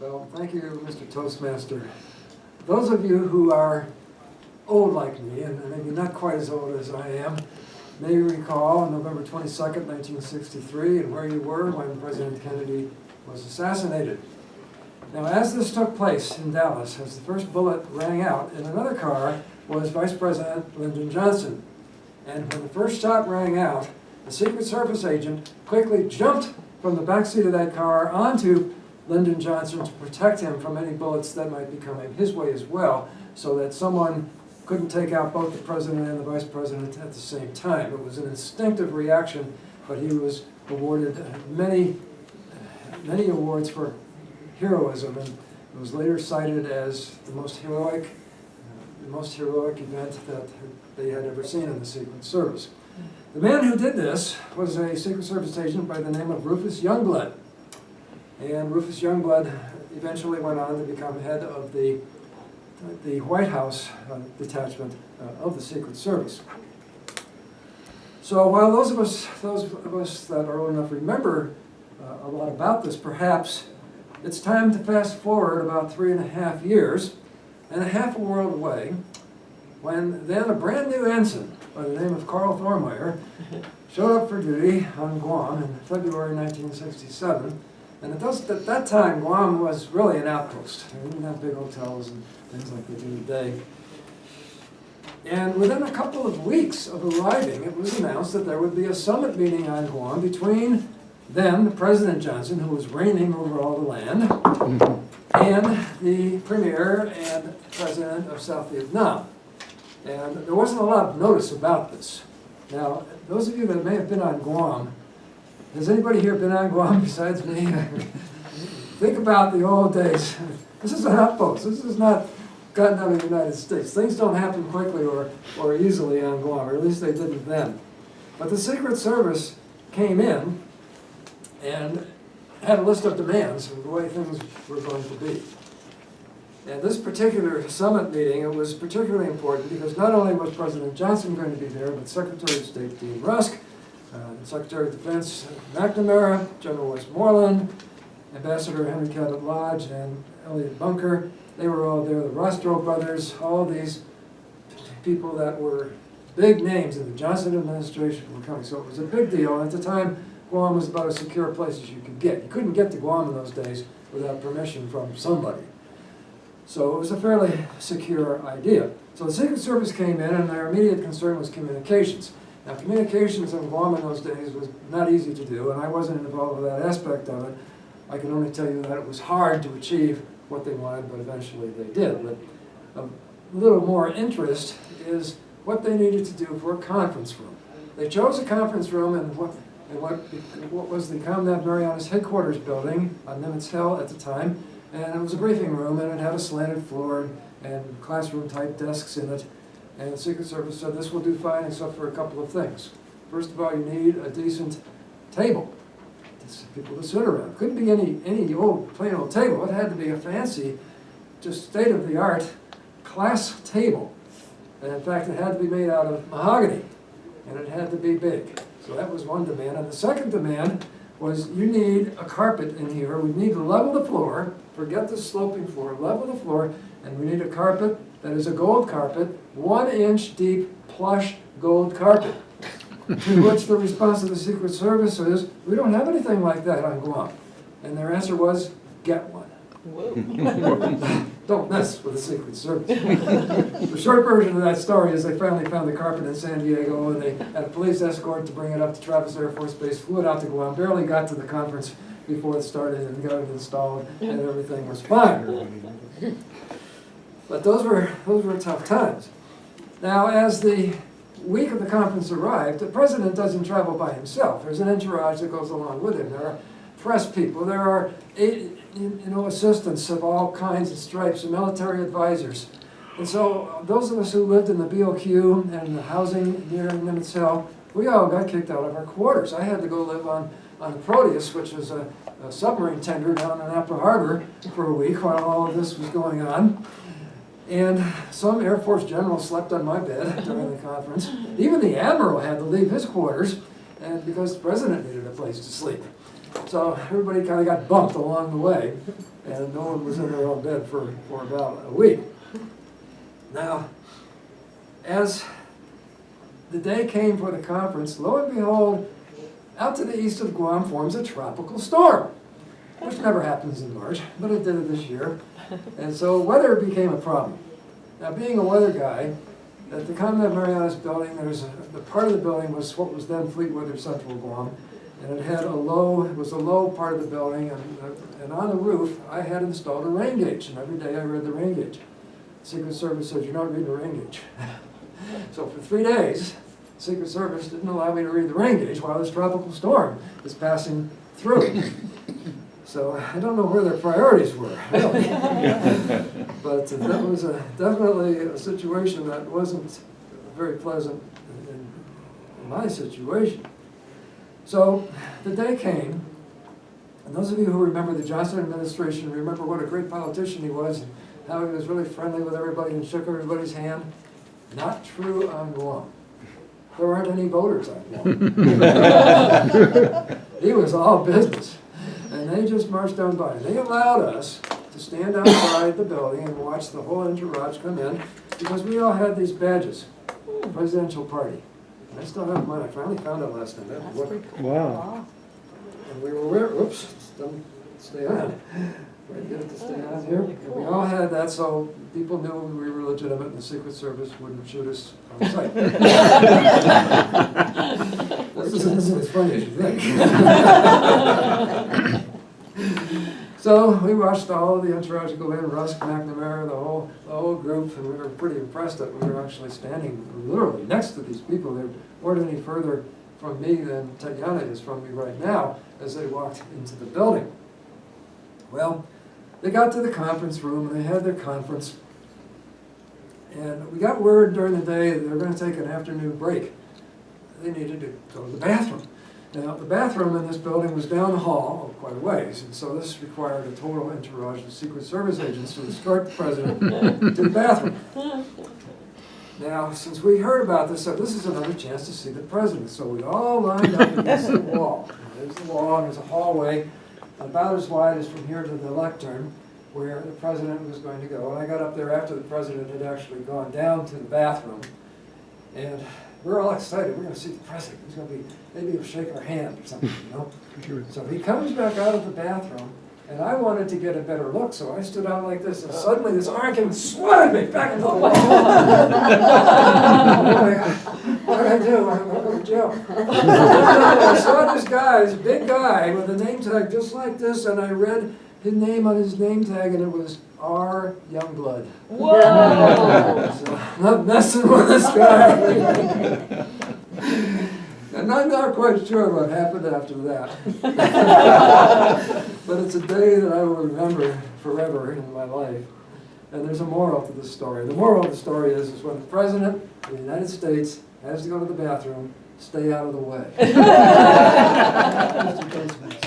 Well, thank you, Mr. Toastmaster. Those of you who are old like me, and maybe not quite as old as I am, may recall on November 22nd, 1963, and where you were when President Kennedy was assassinated. Now, as this took place in Dallas, as the first bullet rang out, in another car was Vice President Lyndon Johnson. And when the first shot rang out, the Secret Service agent quickly jumped from the back seat of that car onto Lyndon Johnson to protect him from any bullets that might be coming his way as well, so that someone couldn't take out both the president and the vice president at the same time. It was an instinctive reaction, but he was awarded many awards for heroism, and it was later cited as the most heroic event that they had ever seen in the Secret Service. The man who did this was a Secret Service agent by the name of Rufus Youngblood. And Rufus Youngblood eventually went on to become head of the White House detachment of the Secret Service. So while those of us that are old enough remember a lot about this, perhaps it's time to fast forward about 3.5 years and a half a world away, when then a brand new ensign by the name of Carl Thormeyer showed up for duty on Guam in February 1967. And at that time, Guam was really an outpost. They didn't have big hotels and things like they do today. And within a couple of weeks of arriving, it was announced that there would be a summit meeting on Guam between then President Johnson, who was reigning over all the land, and the Premier and President of South Vietnam. And there wasn't a lot of notice about this. Now, those of you that may have been on Guam, has anybody here been on Guam besides me? Think about the old days. This is an outpost. This is not gotten out of the United States. Things don't happen quickly or easily on Guam, or at least they didn't then. But the Secret Service came in and had a list of demands of the way things were going to be. And this particular summit meeting, it was particularly important because not only was President Johnson going to be there, but Secretary of State Dean Rusk, Secretary of Defense McNamara, General Westmoreland, Ambassador Henry Cabot Lodge, and Elliot Bunker. They were all there, the Rostrow brothers, all these people that were big names in the Johnson administration were coming. So it was a big deal. And at the time, Guam was about as secure a place as you could get. You couldn't get to Guam in those days without permission from somebody. So it was a fairly secure idea. So the Secret Service came in, and their immediate concern was communications. Now, communications in Guam in those days was not easy to do, and I wasn't involved with that aspect of it. I can only tell you that it was hard to achieve what they wanted, but eventually they did. But a little more interest is what they needed to do for a conference room. They chose a conference room in what was the Comnab Marianas headquarters building on Nimitz Hill at the time, and it was a briefing room, and it had a slanted floor and classroom-type desks in it. And the Secret Service said this will do fine except for a couple of things. First of all, you need a decent table. People to sit around. It couldn't be any old, plain old table. It had to be a fancy, just state-of-the-art class table. And in fact, it had to be made out of mahogany, and it had to be big. So that was one demand. And the second demand was you need a carpet in here. We need to level the floor. Forget the sloping floor. Level the floor, and we need a carpet that is a gold carpet, 1-inch deep plush gold carpet. To which the response of the Secret Service is, we don't have anything like that on Guam. And their answer was, get one. Don't mess with the Secret Service. The short version of that story is they finally found the carpet in San Diego, and they had a police escort to bring it up to Travis Air Force Base, flew it out to Guam, barely got to the conference before it started, and got it installed, and everything was fine. But those were tough times. Now, as the week of the conference arrived, the president doesn't travel by himself. There's an entourage that goes along with him. There are press people. There are assistants of all kinds and stripes, and military advisors. And so those of us who lived in the BOQ and the housing near Nimitz Hill, we all got kicked out of our quarters. I had to go live on the Proteus, which was a submarine tender down in Apra Harbor for a week while all of this was going on. And some Air Force general slept on my bed during the conference. Even the admiral had to leave his quarters, and because the president needed a place to sleep. So everybody kind of got bumped along the way, and no one was in their own bed for about a week. Now, as the day came for the conference, lo and behold, out to the east of Guam forms a tropical storm, which never happens in March, but it did it this year. And so weather became a problem. Now, being a weather guy, at the Convent of Marianas building, the part of the building was what was then Fleet Weather Central Guam, and it was a low part of the building, and on the roof, I had installed a rain gauge, and every day I read the rain gauge. Secret Service said, "You're not reading the rain gauge." So for 3 days, Secret Service didn't allow me to read the rain gauge while this tropical storm is passing through. So I don't know where their priorities were, really. But that was definitely a situation that wasn't very pleasant in my situation. So the day came, and those of you who remember the Johnson administration remember what a great politician he was, and how he was really friendly with everybody and shook everybody's hand. Not true on Guam. There weren't any voters on Guam. He was all business. And they just marched on by. They allowed us to stand outside the building and watch the whole entourage come in, because we all had these badges, presidential party. And I still have mine. I finally found it last night. Wow. And we were wearing, oops, doesn't stay on. Try to get it to stay on here. And we all had that, so people knew we were legitimate and the Secret Service wouldn't shoot us on sight. This isn't as funny as you think. So we watched all of the entourage go in, Rusk, McNamara, the whole group, and we were pretty impressed that we were actually standing literally next to these people. They weren't any further from me than Tatiana is from me right now as they walked into the building. Well, they got to the conference room and they had their conference. And we got word during the day that they were going to take an afternoon break. They needed to go to the bathroom. Now, the bathroom in this building was down the hall quite a ways, and so this required a total entourage of Secret Service agents to escort the president to the bathroom. Now, since we heard about this, so this is another chance to see the president. So we all lined up against the wall. There's the wall, and there's a hallway about as wide as from here to the lectern, where the president was going to go. And I got up there after the president had actually gone down to the bathroom, and we're all excited. We're going to see the president. He's going to be, maybe he'll shake our hand or something, you know? So he comes back out of the bathroom, and I wanted to get a better look, so I stood out like this, and suddenly this arm came and swatted me back into the wall. What did I do? I'm going to jail. I saw this guy, this big guy, with a name tag just like this, and I read his name on his name tag, and it was R. Youngblood. Whoa! So, not messing with this guy. And I'm not quite sure what happened after that. But it's a day that I will remember forever in my life. And there's a moral to this story. The moral of the story is when the President of the United States has to go to the bathroom, stay out of the way. Mr. Postmaster.